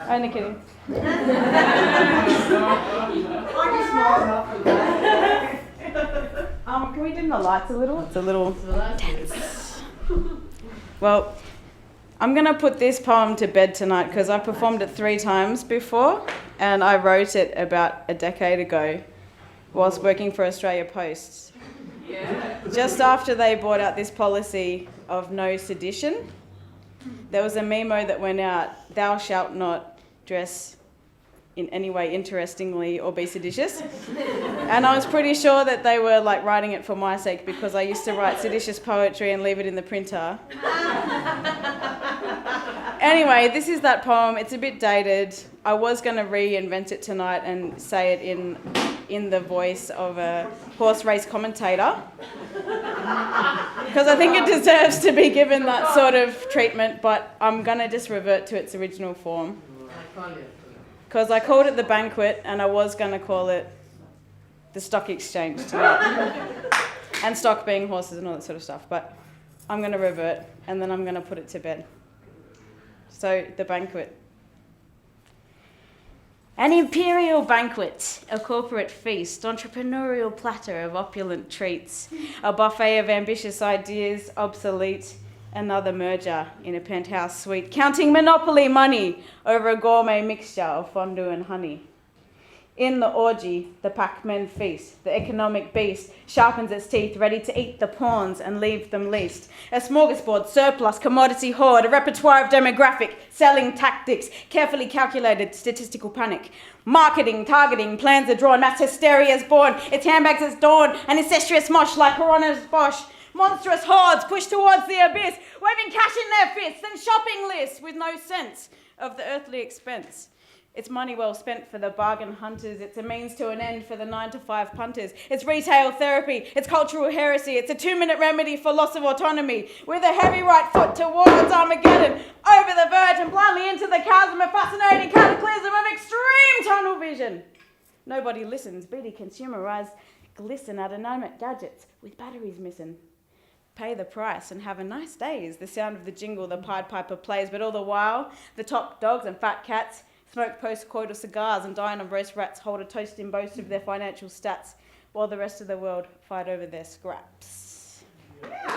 Only kidding. Can we dim the lights a little? It's a little tense. Well, I'm going to put this poem to bed tonight because I performed it 3 times before, and I wrote it about a decade ago whilst working for Australia Post. Yeah. Just after they brought out this policy of no sedition, there was a memo that went out, "Thou shalt not dress in any way interestingly or be seditious." And I was pretty sure that they were like writing it for my sake because I used to write seditious poetry and leave it in the printer. Anyway, this is that poem. It's a bit dated. I was going to reinvent it tonight and say it in the voice of a horse race commentator because I think it deserves to be given that sort of treatment, but I'm going to just revert to its original form. Because I called it The Banquet and I was going to call it The Stock Exchange tonight. And stock being horses and all that sort of stuff. But I'm going to revert and then I'm going to put it to bed. So, The Banquet. An imperial banquet, a corporate feast, entrepreneurial platter of opulent treats, a buffet of ambitious ideas, obsolete, another merger in a penthouse suite, counting monopoly money over a gourmet mixture of fondue and honey. In the orgy, the Pac-Men feast, the economic beast sharpens its teeth, ready to eat the pawns and leave them least. A smorgasbord, surplus, commodity hoard, a repertoire of demographic, selling tactics, carefully calculated statistical panic. Marketing, targeting, plans are drawn, mass hysteria is born, its handbags at dawn, an incestuous mosh like Corona's Bosch. Monstrous hordes push towards the abyss, waving cash in their fists and shopping lists with no sense of the earthly expense. It's money well spent for the bargain hunters. It's a means to an end for the 9-to-5 punters. It's retail therapy. It's cultural heresy. It's a 2-minute remedy for loss of autonomy. With a heavy right foot towards Armageddon, over the verge and blindly into the chasm, a fascinating cataclysm of extreme tunnel vision. Nobody listens. Beady consumer eyes glisten at inanimate gadgets with batteries missing. Pay the price and have a nice day is the sound of the jingle the Pied Piper plays. But all the while, the top dogs and fat cats smoke post-coital cigars and dine on roast rats, hold a toast in boast of their financial stats, while the rest of the world fight over their scraps. Yeah.